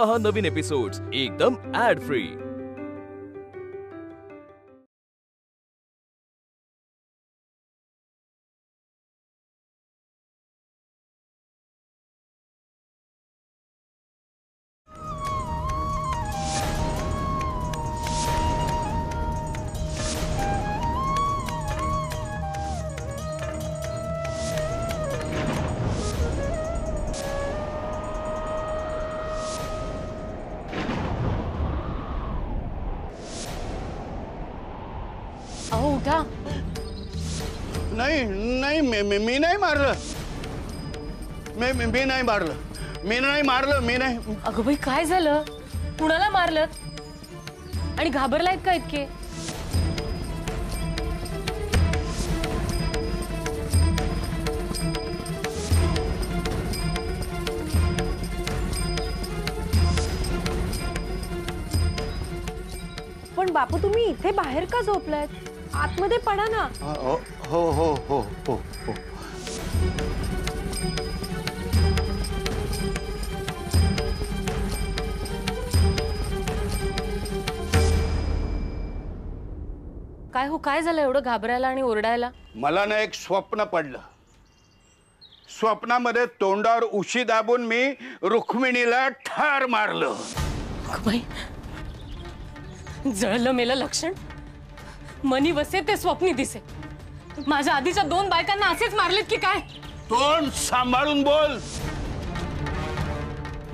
पहा नवीन एपिसोड्स एकदम add free. उठा। नहीं नहीं मी नहीं मारलं, मी नाही मारलं, मी नाही। अगं बाई काय झालं? कुणाला मारलं आणि घाबरलायत का इतके? पण बापू तुम्ही इथे बाहेर का झोपलायत? आतमध्ये पडा ना। हो हो हो हो हो हो। काय हो, काय झालं एवढं घाबरायला आणि ओरडायला? मला ना एक स्वप्न पडलं। स्वप्नामध्ये तोंडावर उशी दाबून मी रुक्मिणीला ठार मारलं। बाई जळलं मेलं लक्षण। मनी वसे ते स्वप्नी दिसे। माझ्या आधीच्या 2 बायकांना असेच मारलेत की काय? तोंड सांभाळून बोल।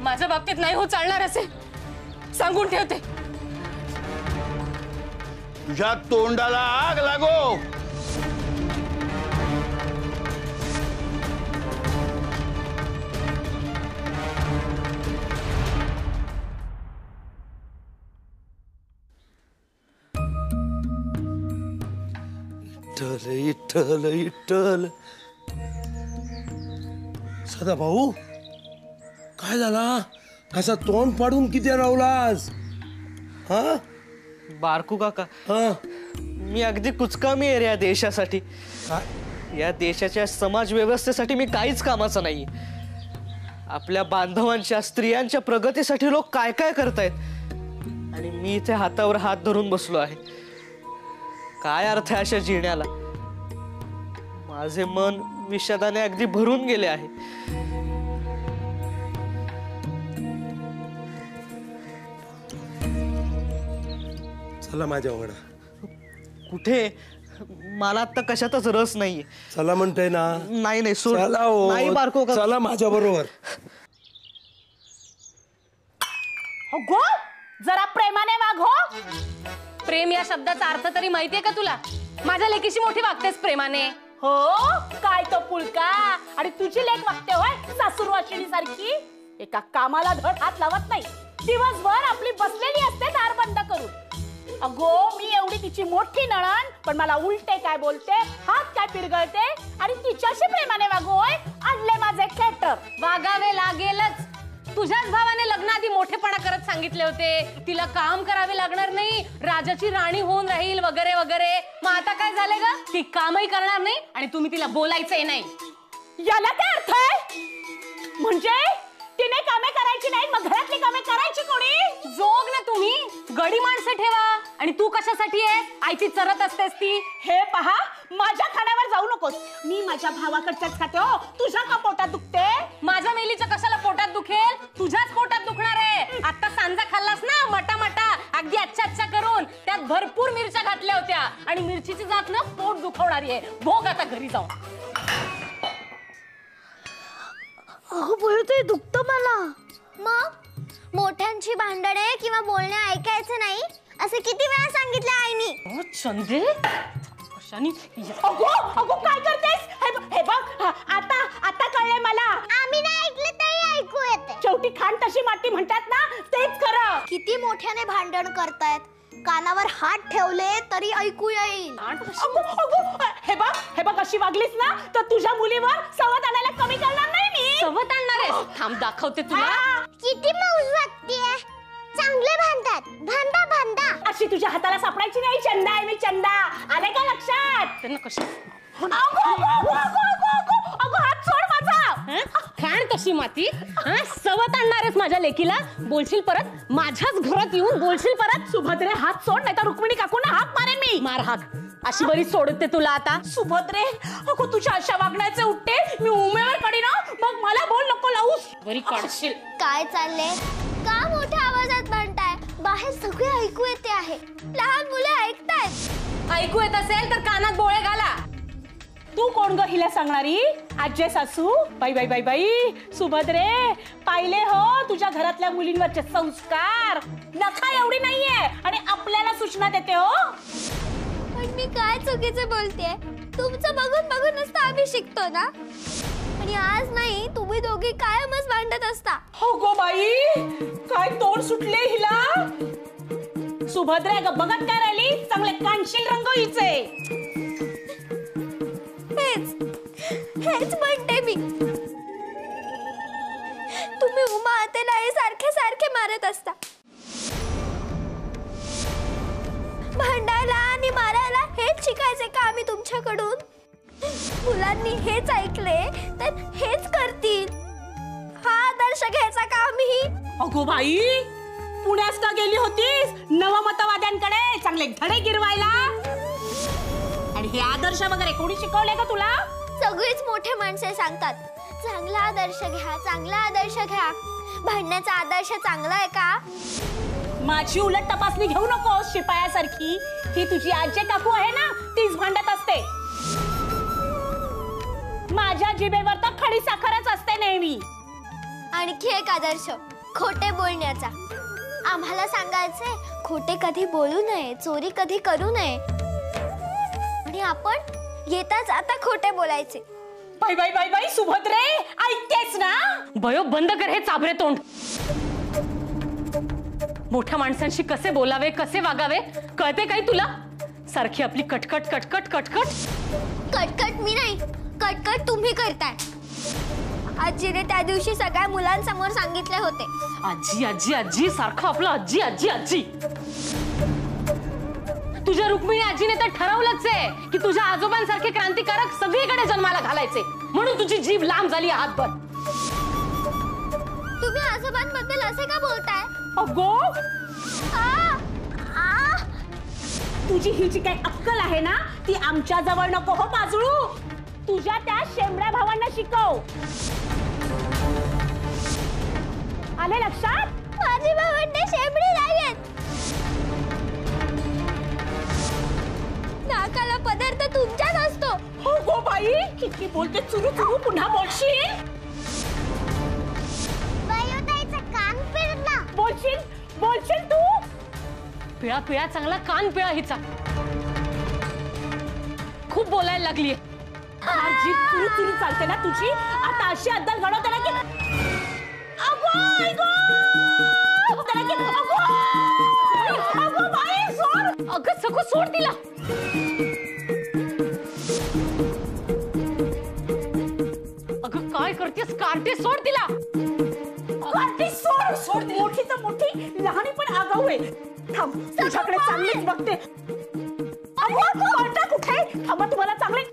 माझ्या बाबतीत नाही हो चालणार असे, सांगून ठेवते। तुझ्या तोंडाला आग लागो। इठ्ठल इठ्ठल। सदा भाऊ काय झाला? असा तोंड पाडून किती रावलास? हा बारकू काका, हा मी अगदी कुचकामी आहे रे या देशासाठी। या देशाच्या समाज व्यवस्थेसाठी मी काहीच कामाचा नाही। आपल्या बांधवांच्या स्त्रियांच्या प्रगतीसाठी लोक काय काय करतायत आणि मी इथे हातावर हात धरून बसलो आहे। काय अर्थ आहे अशा जिण्याला? माझे मन विषादाने अगदी भरून गेले आहे। चला माझ्या वांगडा। कुठे? मला आता कशातच रस नाहीये। चला म्हणतोय ना। नाही नाही सोड। चला हो। नाही बारको काका। चला माझ्या बरोबर। गो जरा प्रेमाने वाग हो। प्रेम या शब्दाचा अर्थ तरी माहितीये का तुला? माझ्या लेकीशी मोठी वागतेस प्रेमाने। हो काय तो पुळका आणि तुझी लेक वागते होय सासूर वाशिणी सारखी। एका कामाला धड हात लावत नाही, दिवसभर आपली बसलेली असते दार बंद करून। अगो मी एवढी तिची मोठी नणन, पण मला उलटे काय बोलते, हात काय पिरगळते आणि तिच्याशी प्रेमाने वागू होय? आणले माझे खेटर। वागावे लागेलच। तुझ्याच भावाने लग्नाआधी मोठेपणा करत सांगितले होते, तिला काम करावे लागणार नाही, राजाची राणी होऊन राहील वगैरे वगैरे। मग आता काय झाले ग? ती कामही करणार नाही आणि तुम्ही तिला बोलायचंही नाही। याला काय अर्थ आहे? म्हणजे तिने कामे करायची नाही, मग घरातली कामे करायची कोणी? जोग ना तुम्ही, गडी माणसं ठेवा। आणि तू कशासाठी आहे? आईची चरत असतेस ती। हे पहा, माझ्या खाण्यावर जाऊ नकोस। मी माझ्या भावाकडच्याच खाते हो। तुझ्या का पोटात दुखते? माझ्या मेलीच्या कशाला पोटात दुखेल? तुझ्याच पोटात दुखणार आहे। आता सांजा खाल्लास ना मटा मटा, अगदी अच्छा करून। त्यात भरपूर मिरच्या घातल्या होत्या आणि मिरचीची जात ना पोट दुखवणारी आहे। भोग आता घरी जाऊन। अहो बोलतोय दुखतं मला। मग मोठ्यांची भांडणे किंवा बोलणे ऐकायचं नाही असं किती वेळा सांगितलं आईनी। चंदे कशानी? अगो अगो काय करतेस? हे बघ आता कळले मला। आम्ही नाही ऐकलं तरी ऐकू येते। शेवटी खान तशी माती म्हणतात ना, तेच खरं। किती मोठ्याने भांडण करतायत, कानावर हात ठेवले तरी ऐकू येईल। हे बघ अशी वागलीस ना तर तुझ्या मुलीवर सवत आणायला कमी करणार नाही मी। सवत आणणार आहेस? थांब दाखवते तुला। किती मौज वाटतेय, चांगले भांडतात। भांडा भांडा। अशी तुझ्या हाताला सापडायची नाही। चंदा आहे मी, चंदा। आले का लक्षात? त्यांना कशा अगो हात सोड माझा। घाण तशी माती. सवत आणणारेस माझ्या लेकीला. बोलशील परत माझ्याच घरात येऊन बोलशील परत. सुभद्रे हात सोड, नाही तर रुक्मिणी काकूंना हाक मारेन मी. मार हाक. अशी बरी सोडते तुला आता. सुभद्रे अगो तुझ्या अशा वागण्याचे उठते मी उमेवर पडी ना, मग मला बोल नको लावूस. बरी काढशील. काय चाललंय? का मोठ्या आवाजात म्हणताय? बाहेर सगळे ऐकू येते आहे. लहान मुले ऐकतायत. ऐकू येत असेल तर कानात बोळे घाला. तू कोण ग हिला सांगणारी? आज्जे सासू? बाई बाई बाई बाई. सुभद्रे पाहिले हो तुझ्या घरातल्या मुलींवरचे संस्कार. नखा एवढी नाहीये आणि आपल्याला सूचना देते हो. पण मी काय चुकीचं बोलतेय? तुमचं बघून बघूनच तर आम्ही शिकतो ना. आणि आज नाही, तुम्ही दोघी कायमच भांडत असता. हो गो बाई, काय तोंड सुटले हिला. सुभद्रे ग बघत काय राहिली? चांगले कानशील रंग हिचे. हेच म्हणते मी. तुम्ही उमा आतेला सारखे सारखे मारत असता. भांडायला आणि मारायला हेच शिकायचे का आम्ही तुमच्याकडून? मुलांनी हेच ऐकले तर हेच करतील. हा आदर्श घ्यायचा का आम्ही? अगो बाई, पुण्यास का गेली होतीस नवमतवाद्यांकडे चांगले धडे गिरवायला? आणि हे आदर्श वगैरे कोणी शिकवले का तुला? सगळीच मोठे माणसे सांगतात चांगला आदर्श घ्या, चांगला आदर्श घ्या. भांडण्याचा आदर्श चांगला आहे का? माझी उलट तपासणी घेऊ नको शिपायासारखी. ही तुझी आजी काकू आहे ना, तीच भांडत असते. माझ्या जिभेवर तर खडी साखरच असते नेहमी. आणखी एक आदर्श खोटे बोलण्याचा. आम्हाला सांगायचंय खोटे कधी बोलू नये, चोरी कधी करू नये. आणि आपण येताच आता खोटे बोलायचे. बाई बाई बाई बाई. सुभद्रे ऐकतेस ना? भयो बंद कर हे चाभरे तोंड. मोठ्या माणसांशी कसे बोलावे, कसे वागावे कळते काही तुला? सारखी आपली कटकट कटकट कटकट. कटकट मी नाही, कटकट तुम्ही करताय. आजीने त्या दिवशी सगळ्या मुलांसमोर सांगितले होते. आजी आजी आजी सारखं आपलं आजी आजी आजी. तुझ्या रुक्मिणी आजीने तर ठरवलंच आहे की तुझ्या आजोबांसारखे क्रांतिकारक सगळीकडे जन्माला घालायचे. म्हणून तुझी जीभ लांब झाली हातभर. तुम्ही आजोबांबद्दल असे का बोलताय? अगो आ, तुझी ही जी काही अक्कल आहे ना, ती आमच्या जवळ नको हो बाजळू. तुझ्या त्या शेंबड्या भावांना शिकव. आले लक्षात? माझी भावंडे शेंबडी नाहीयेत. नाकाला पदार्थ तुमच्याच असतो. हो गो बाई, किती बोलते चुरू चुरू. पुन्हा बोलशील? कान पिळला. बोलशील बोलशील तू? पिळा पिळा चांगला कान पिळा हिचा. खूप बोलायला लागलीये. जीभ चुरू चुरू चालते ना तुझी. आता अशी अद्दल घडवते ना की अगो अगो अगो बाई सोड. अगं सगळं सोड तिला. अगं काय करतेस? कार्टे सोड तिला. कार्टे सोड. सोड. मोठी तर मोठी, लहानी पण आगाऊ आहे. थांब, तुझ्याकडे चांगलीच बघते. अगो कार्टा कुठे? थांबा, तुम्हाला चांगले.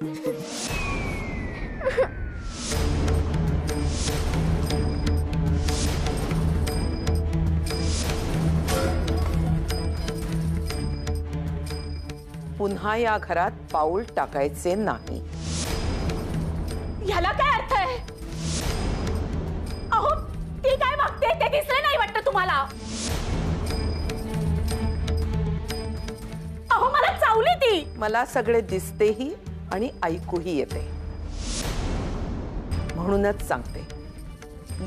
पुन्हा या घरात पाऊल टाकायचे नाही. ह्याला काय अर्थ आहे? अहो ती काय बघते ते दिसले नाही वाटतं तुम्हाला? अहो मला चावली ती. मला सगळे दिसतेही आणि ऐकूही येते. म्हणूनच सांगते,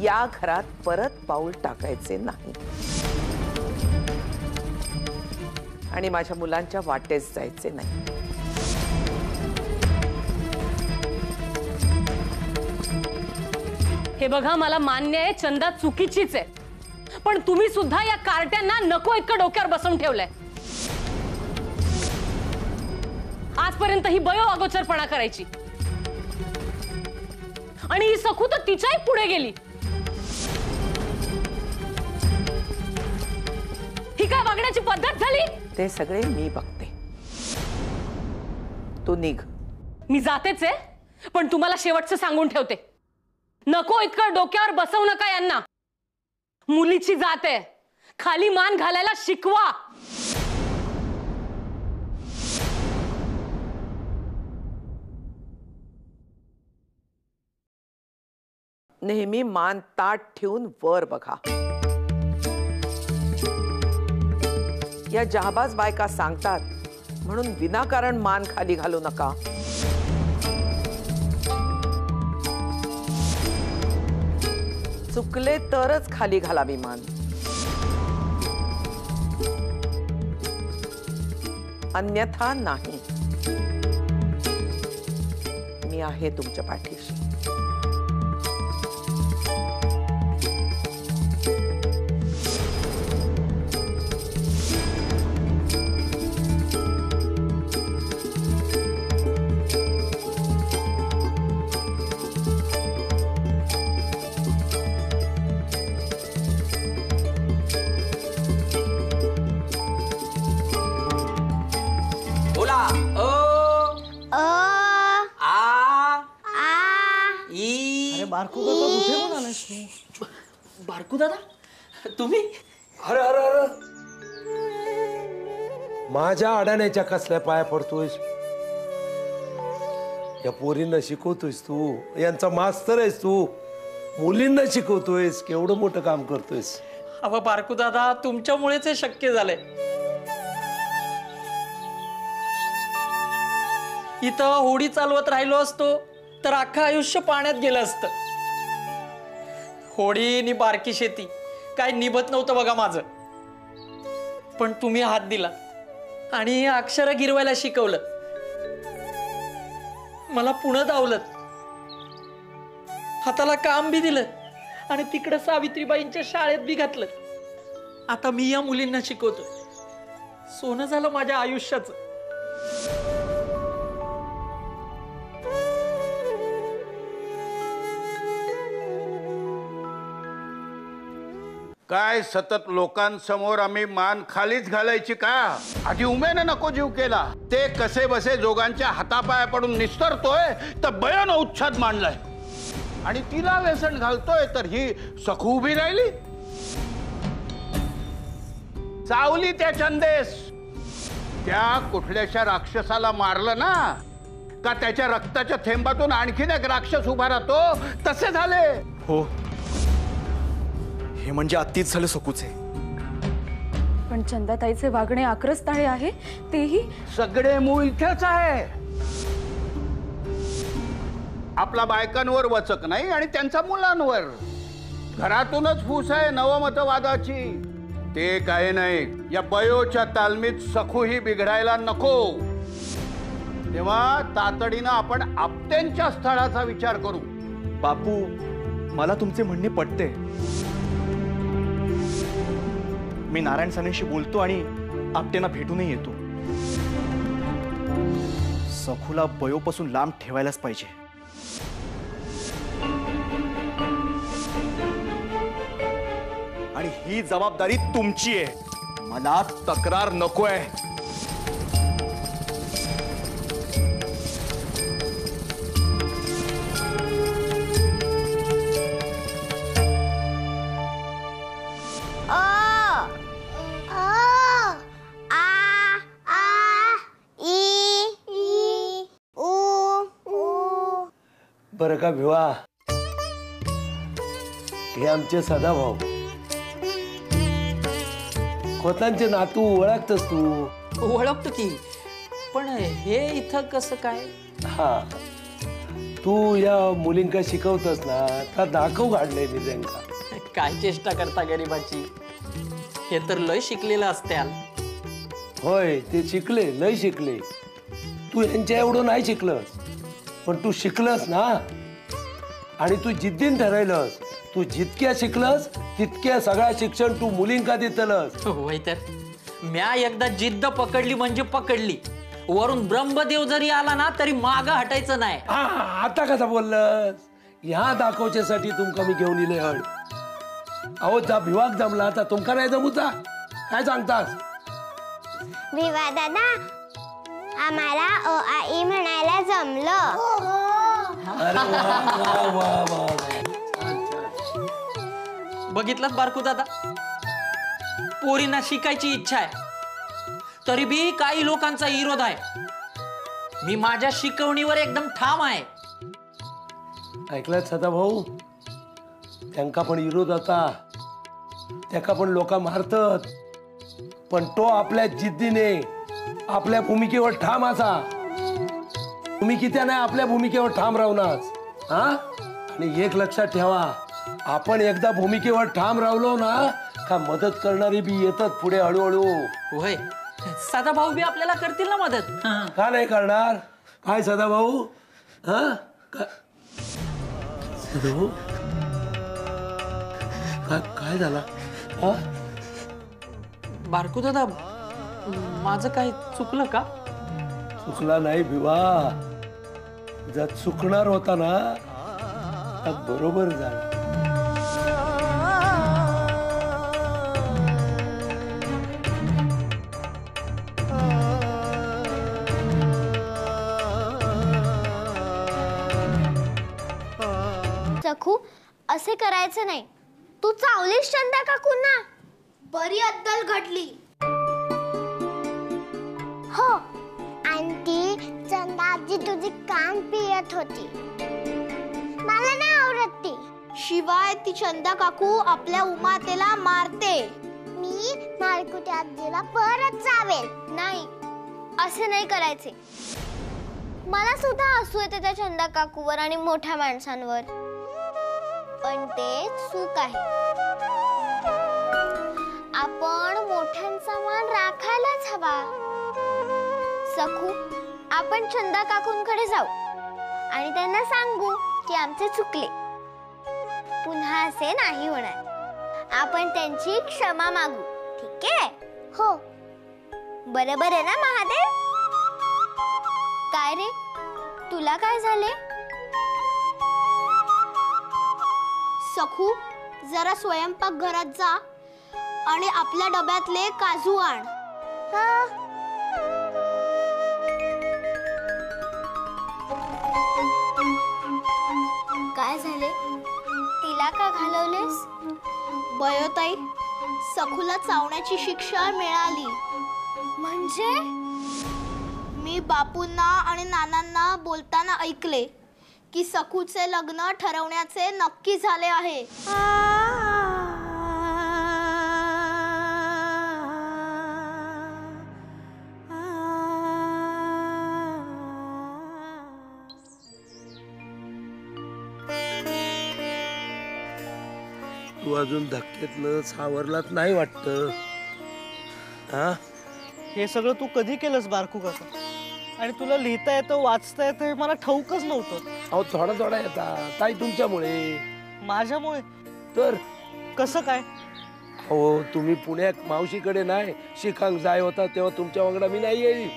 या घरात परत पाऊल टाकायचे नाही आणि माझ्या मुलांच्या वाटेस जायचे नाही. हे बघा, मला मान्य आहे चंदा चुकीचीच आहे, पण तुम्ही सुद्धा या कार्ट्यांना नको इतकं डोक्यावर बसवून ठेवलंय. आजपर्यंत ही बयो अगोचरपणा करायची आणि ही सखू तर तिच्याही पुढे गेली. ही काय वागण्याची पद्धत झाली? ते सगळे मी बघते. तू निघ. मी जातेच आहे, पण तुम्हाला शेवटचं सांगून ठेवते, नको इतकं डोक्यावर बसवू नका यांना. मुलीची जात आहे, खाली मान घालायला शिकवा. नेहमी मान ताट ठेवून वर बघा. या जहाबाज बायका सांगतात म्हणून विनाकारण मान खाली घालू नका. चुकले तरच खाली घालावी मान, अन्यथा नाही. मी आहे तुमच्या पाठीशी. बारकू दादा कुठे पण आलास तू? बारकू दादा तुम्ही? अरे अरे अरे, माझ्या अडाण्याच्या कसल्या पाया पडतोयस? या पोरींना शिकवतोयस तू, यांचा मास्तर आहेस तू, मुलींना शिकवतोयस, केवढं मोठं काम करतोयस. अहो बारकू दादा, तुमच्यामुळेच हे शक्य झालंय. इथं होडी चालवत राहिलो असतो तर अख्खं आयुष्य पाण्यात गेलं असतं. होडी नि बारकी शेती काय निभत नव्हतं बघा माझं. पण तुम्ही हात दिला आणि अक्षर गिरवायला शिकवलं, मला पुणे धावलं, हाताला काम बी दिलं आणि तिकडे सावित्रीबाईंच्या शाळेत बी घातलं. आता मी या मुलींना शिकवतो. सोनं झालं माझ्या आयुष्याचं. काय सतत लोकांसमोर आम्ही मान खालीच घालायची का? आधी उमेने नको जीव केला. ते कसे बसे जोगांच्या हातापाया पडून निस्तरतोय तर बयान उच्छाद मांडलाय आणि तिला व्यसन घालतोय तर ही सखू उभी राहिली. चावली त्या चंदेस. त्या कुठल्याशा राक्षसाला मारलं ना का त्याच्या रक्ताच्या थेंबातून आणखीन एक राक्षस उभा राहतो, तसे झाले. हो, हे म्हणजे अतिच झालं सखूचे. पण चंदाताईचे वागणे आक्रस्ताळे आहे, तेही सगळे मूळ इथेच आहे. आपला बायकांवर वचक नाही आणि त्यांच्या मुलांवर. घरातूनच फूस आहे नवमतवादाची. ते काही नाही, या बयोच्या तालमीत सखूही बिघडायला नको. तेव्हा तातडीनं आपण आपट्यांच्या स्थळाचा विचार करू. बापू, मला तुमचे म्हणणे पटते. मी नारायण सानेशी बोलतो आणि आपटेंना भेटूनही येतो. सखूला बयोपासून लांब ठेवायलाच पाहिजे. आणि ही जबाबदारी तुमची आहे. मला तक्रार नकोय. बरं का भिवा, हे आमचे सदाभाऊ. खोतांचे नातू ओळखतस तू? ओळखतो की, पण हे इथं कसं काय? हा, तू या मुलींका शिकवतस ना, तर दाखव काढलंय मी त्यांना. काय चेष्टा करता गरीबाची? हे तर लय शिकलेलं असत्याल. होय, ते शिकले, लय शिकले. तू यांच्या एवढं नाही शिकलंस, पण तू शिकलस ना. आणि तू जिद्दीन ठरवलंस. तू जितक्या शिकलस तितक्या सगळ्या शिक्षण तू मुलींका देतलस. होय, तर म्या एकदा जिद्द पकडली म्हणजे पकडली. वरून ब्रह्मदेव जरी आला ना तरी मागं हटायचं नाही. आता कसा बोललस? ह्या दाखवच्यासाठी तुमका मी घेऊन इले हड. अहो, जा भिवाक जमला तर तुमका नाही जमूचा? काय सांगतास? भिवा दादा, आम्हाला अ आ ई म्हणायला जमलं. अरे वा वा वा वा. बघितलं बारकू दादा, पोरींना शिकायची इच्छा आहे तरी बी काही लोकांचा विरोध आहे. मी माझ्या शिकवणीवर एकदम ठाम आहे. ऐकलं सदाभाऊ, त्यांका पण विरोध होता, त्याका पण लोक मारतात, पण तो आपल्या जिद्दीने आपल्या भूमिकेवर ठाम असा. तुम्ही किती नाही आपल्या भूमिकेवर ठाम राहूनच. हा, आणि एक लक्षात ठेवा, आपण एकदा भूमिकेवर ठाम राहिलो ना का मदत करणारी बी येतात पुढे हळूहळू. होय, सदाभाऊ बी आपल्याला करतील ना मदत. का नाही करणार? काय सदाभाऊ? हा, सदाभाऊ काय झाला? हा, बारकू दादा, माझं काय चुकलं का? चुकला नाही भिवा, जर चुकणार होता ना तर बरोबर झालं. सखू, असे करायचं नाही. तू चावलीस चंदा काकूंना. बरी अद्दल घडली. हो, आंटी चंदा आजी तुझी कान पियत होती. मला नाही आवडत ती. शिवाय ती चंदा काकू आपल्या उमातेला मारते. मी मारकुटी आजीला परत जावेल. नाही, असे नाही करायचे. मला सुद्धा हसू येते त्या चंदा काकूवर आणि मोठ्या माणसांवर, पण ते चूक आहे. आपण मोठ्यांचा मान राखायलाच हवा. सखू, आपण चंदा काकूंकडे जाऊ आणि त्यांना सांगू की आमचे चुकले. पुन्हा असे नाही होणार. आपण त्यांची क्षमा मागू. ठीक आहे? हो, बरोबर आहे ना महादेव? काय रे, तुला काय झाले? सखू, जरा स्वयंपाक घरात जा आणि आपल्या डब्यातले काजू आण. काय झाले? तिला का घालवलेस? बयोताई, सखूला चावण्याची शिक्षा मिळाली. म्हणजे? मी बापूंना आणि नानांना बोलताना ऐकले की सखूचे लग्न ठरवण्याचे नक्की झाले आहे. तू अजून धक्क्यातलं सावरलात नाही वाटत? हा, हे सगळं तू कधी केलंस बारकू काका? आणि तुला लिहिता येतं, वाचता येतं हे मला ठाऊकच नव्हतं. अहो, थोडा थोडा येतात. ताई तुमच्यामुळे. माझ्यामुळे? तर कसं काय? हो, तुम्ही पुण्यात मावशीकडे नाही शिकांग जाय होता तेव्हा तुमच्या वगडा मी नाही येईल.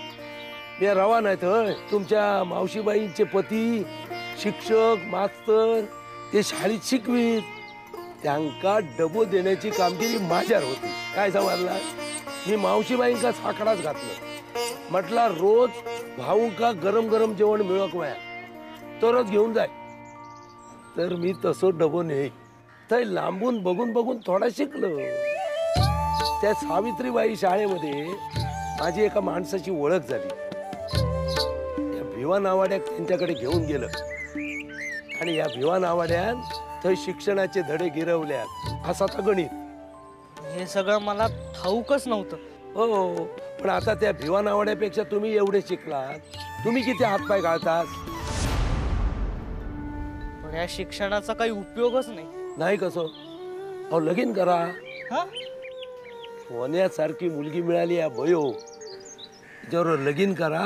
मी रवा नाहीत. होय, तुमच्या मावशीबाईंचे पती शिक्षक मास्तर, ते शाळेत शिकवीत. त्यांका डबो देण्याची कामगिरी माझ्यावर होती. काय समजला? मी मावशीबाईंका साकडाच घातलं. म्हटला रोज भाऊंका गरम गरम जेवण मिळक वया तरच घेऊन जाय. तर मी तसं डबो नाही, तर लांबून बघून बघून थोडा शिकलो. त्या सावित्रीबाई शाळेमध्ये माझी एका माणसाची ओळख झाली. या भिवा नावाड्यात त्यांच्याकडे घेऊन गेलं आणि या भिवा नावाड्यात थंय शिक्षणाचे धडे गिरवल्यात. असा तर गणित. हे सगळं मला ठाऊकच नव्हतं. हो, पण आता त्या भिवा नावाड्यापेक्षा तुम्ही एवढे शिकलात. तुम्ही किती हातपाय घालतात? पण या शिक्षणाचा काही उपयोगच नाही. नाही कसं? अहो, लगीन करा. हा, सोन्यासारखी मुलगी मिळाली या बयो, त्याच्यावर लगीन करा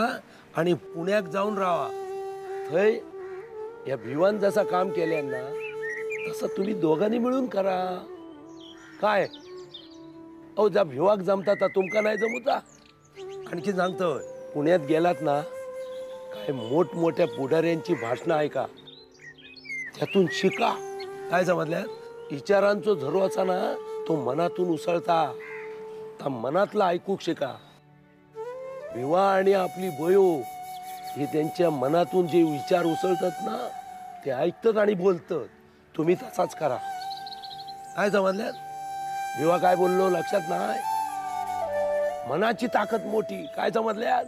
आणि पुण्यात जाऊन राहा. थंय या भिवान जसा काम केल्यांना तसं तुम्ही दोघांनी मिळून करा. काय अहो, ज्या भिवाक जमता तुमका नाही जमूता. आणखी सांगतोय, पुण्यात गेलात ना काय मोठमोठ्या पुढाऱ्यांची भाषणं ऐका, त्यातून शिका. काय समजल्यात? विचारांचो झरो असा ना तो मनातून उसळता. त्या मनातला ऐकूक शिका. भिवा आणि आपली बयो हे त्यांच्या मनातून जे विचार उसळतात ना ते ऐकतात आणि बोलतात. तुम्ही तसाच करा. काय समजल्यात? जेव्हा काय बोललो लक्षात नाही? मनाची ताकद मोठी, काय समजल्यात?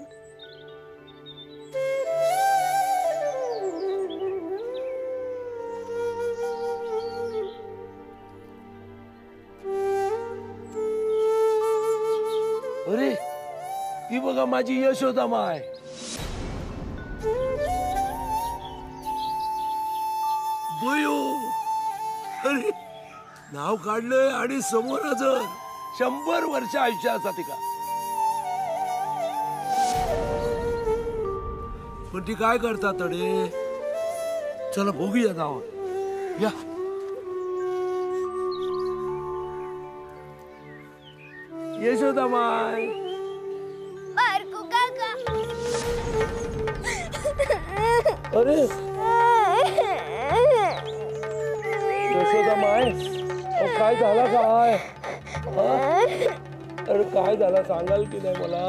अरे ती बघा माझी यशोदा माय. बयो, अरे नाव काढलंय आणि समोरच 100 वर्ष आयुष्याचा तिका. पण ती काय करतात तडे? चला बघूया नाव. या यशोदा माय. बारकू काका. अरे यशोदा माय, काय झाला काय? अरे काय झालं सांगाल की नाही मला?